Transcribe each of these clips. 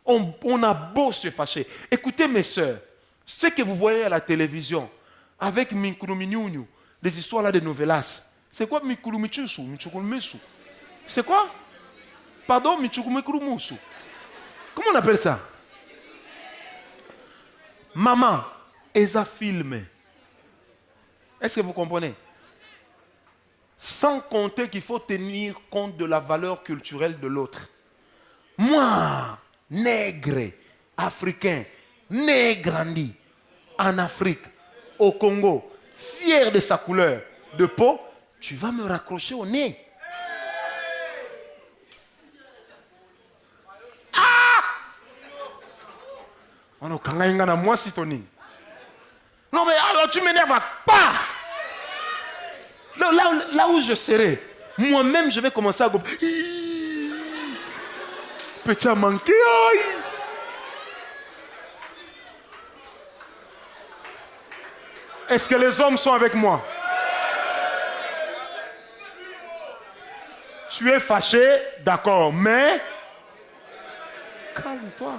On a beau se fâcher. Écoutez mes sœurs, ce que vous voyez à la télévision, avec Minkuluminyunyu, les histoires là de novelas, c'est quoi Mikulumichusu, Michukulumisu? C'est quoi? Pardon, Michukumikulumisu. Comment on appelle ça? Maman, eza filmé. Est-ce que vous comprenez? Sans compter qu'il faut tenir compte de la valeur culturelle de l'autre. Moi, nègre, africain, né grandi en Afrique, au Congo, fier de sa couleur de peau, tu vas me raccrocher au nez. Non, mais alors tu m'énerves pas. Là où je serai, moi-même je vais commencer à go. Petit à manquer. Est-ce que les hommes sont avec moi? Tu es fâché, d'accord, mais calme-toi.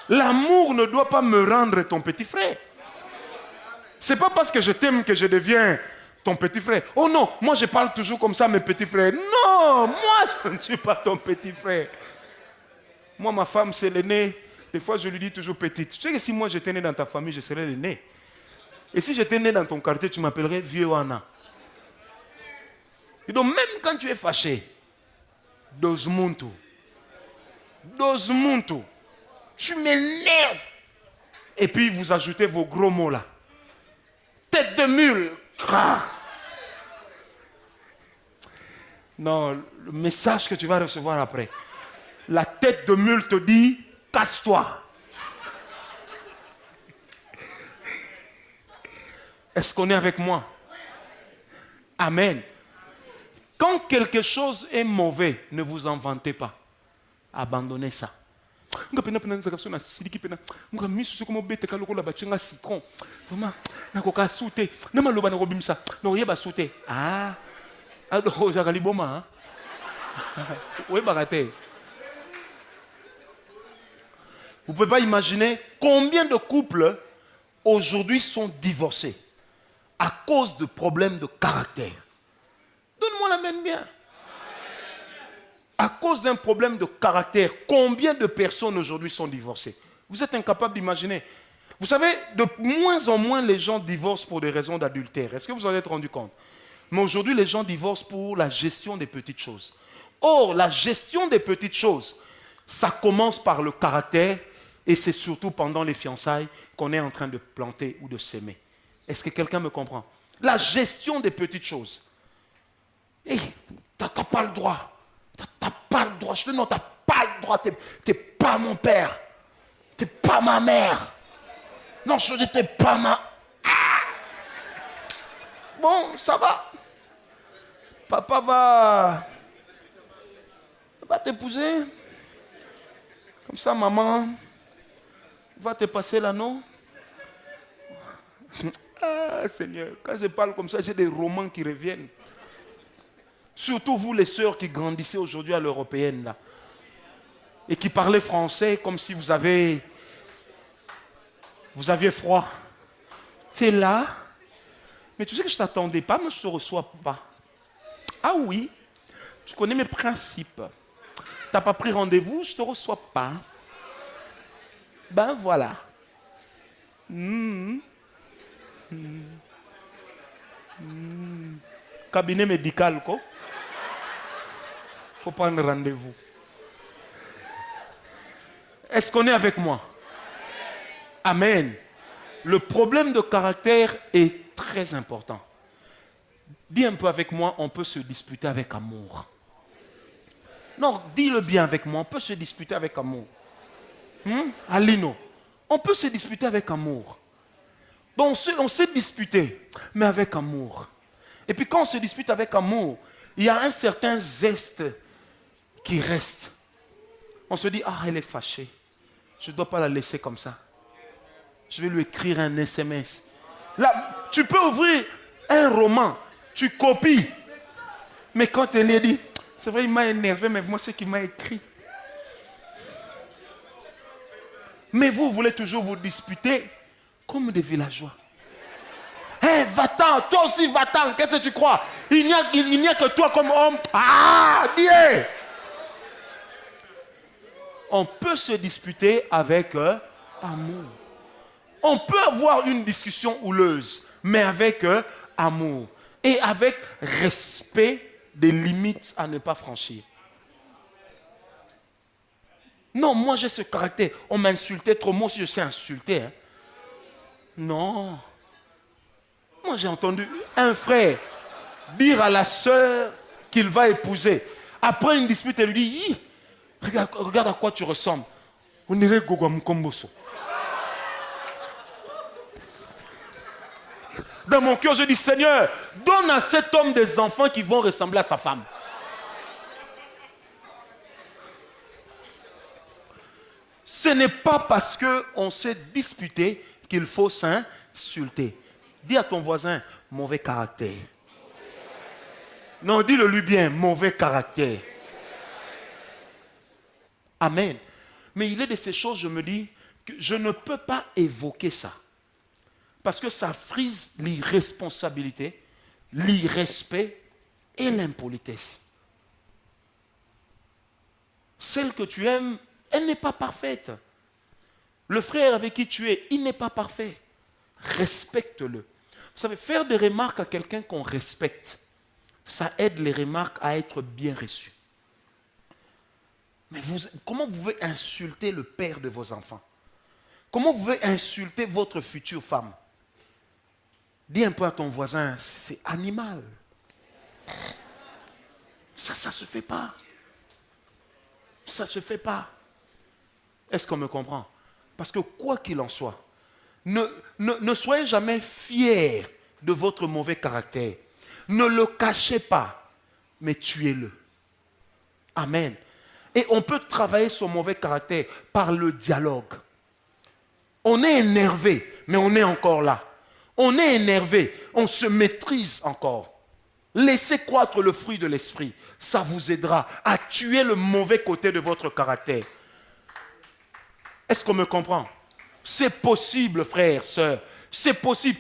L'amour ne doit pas me rendre ton petit frère. C'est pas parce que je t'aime que je deviens ton petit frère. Oh non, moi je parle toujours comme ça à mes petits frères. Non, moi je ne suis pas ton petit frère. Moi, ma femme, c'est l'aîné. Des fois, je lui dis toujours petite. Tu sais que si moi j'étais né dans ta famille, je serais l'aîné. Et si j'étais né dans ton quartier, tu m'appellerais vieux Anna. Et donc, même quand tu es fâché, dosmuntu, tu m'énerves. Et puis, vous ajoutez vos gros mots là. Tête de mule. Non, le message que tu vas recevoir après. La tête de mule te dit, casse-toi. Est-ce qu'on est avec moi? Amen. Quand quelque chose est mauvais, ne vous en vantez pas. Abandonnez ça. Ah, vous ne pouvez pas imaginer combien de couples aujourd'hui sont divorcés à cause de problèmes de caractère. Donne-moi la main bien. À cause d'un problème de caractère, combien de personnes aujourd'hui sont divorcées? Vous êtes incapable d'imaginer. Vous savez, de moins en moins les gens divorcent pour des raisons d'adultère. Est-ce que vous en êtes rendu compte? Mais aujourd'hui, les gens divorcent pour la gestion des petites choses. Or, la gestion des petites choses, ça commence par le caractère et c'est surtout pendant les fiançailles qu'on est en train de planter ou de s'aimer. Est-ce que quelqu'un me comprend? La gestion des petites choses. Hé, tu n'as pas le droit. Tu n'as pas le droit. Je te dis non, tu n'as pas le droit. Tu n'es pas mon père. Tu n'es pas ma mère. Non, je dis, tu n'es pas ma... Ah. Bon, ça va. Papa va t'épouser. Comme ça, maman va te passer l'anneau. Ah, Seigneur, quand je parle comme ça, j'ai des romans qui reviennent. Surtout vous, les sœurs qui grandissez aujourd'hui à l'européenne, là. Et qui parlez français comme si vous aviez froid. Tu es là, mais tu sais que je ne t'attendais pas, mais je ne te reçois pas. Ah oui, tu connais mes principes. Tu n'as pas pris rendez-vous, je ne te reçois pas. Ben voilà. Cabinet médical, quoi. Il faut prendre rendez-vous. Est-ce qu'on est avec moi? Amen. Le problème de caractère est très important. Dis un peu avec moi, on peut se disputer avec amour. Non, dis-le bien avec moi, on peut se disputer avec amour. Alino, on peut se disputer avec amour. Donc on s'est disputé, mais avec amour. Et puis quand on se dispute avec amour, il y a un certain zeste qui reste. On se dit, ah, elle est fâchée. Je ne dois pas la laisser comme ça. Je vais lui écrire un SMS. Là, tu peux ouvrir un roman, tu copies. Mais quand elle lui dit, c'est vrai, il m'a énervé, mais moi, c'est qu'il m'a écrit. Mais vous voulez toujours vous disputer comme des villageois. Hé, va-t'en, toi aussi va-t'en, qu'est-ce que tu crois? Il n'y a que toi comme homme. Ah, Dieu! On peut se disputer avec amour. On peut avoir une discussion houleuse, mais avec amour. Et avec respect des limites à ne pas franchir. Non, moi j'ai ce caractère. On m'insultait trop, moi aussi je sais insulter. Hein. Non. Moi j'ai entendu un frère dire à la sœur qu'il va épouser. Après une dispute, elle lui dit, regarde à quoi tu ressembles. On dirait Gogo Mkomboso. Dans mon cœur, je dis, Seigneur, donne à cet homme des enfants qui vont ressembler à sa femme. Ce n'est pas parce qu'on s'est disputé qu'il faut s'insulter. Dis à ton voisin, mauvais caractère. Non, dis-le lui bien, mauvais caractère. Amen. Mais il est de ces choses, je me dis, que je ne peux pas évoquer ça. Parce que ça frise l'irresponsabilité, l'irrespect et l'impolitesse. Celle que tu aimes, elle n'est pas parfaite. Le frère avec qui tu es, il n'est pas parfait. Respecte-le. Vous savez, faire des remarques à quelqu'un qu'on respecte, ça aide les remarques à être bien reçues. Mais comment vous pouvez insulter le père de vos enfants? Comment vous pouvez insulter votre future femme? Dis un peu à ton voisin, c'est animal. Ça ne se fait pas. Ça ne se fait pas. Est-ce qu'on me comprend? Parce que quoi qu'il en soit, ne soyez jamais fiers de votre mauvais caractère. Ne le cachez pas, mais tuez-le. Amen. Et on peut travailler son mauvais caractère par le dialogue. On est énervé, mais on est encore là. On est énervé, on se maîtrise encore. Laissez croître le fruit de l'esprit. Ça vous aidera à tuer le mauvais côté de votre caractère. Est-ce qu'on me comprend? C'est possible, frères, sœurs. C'est possible.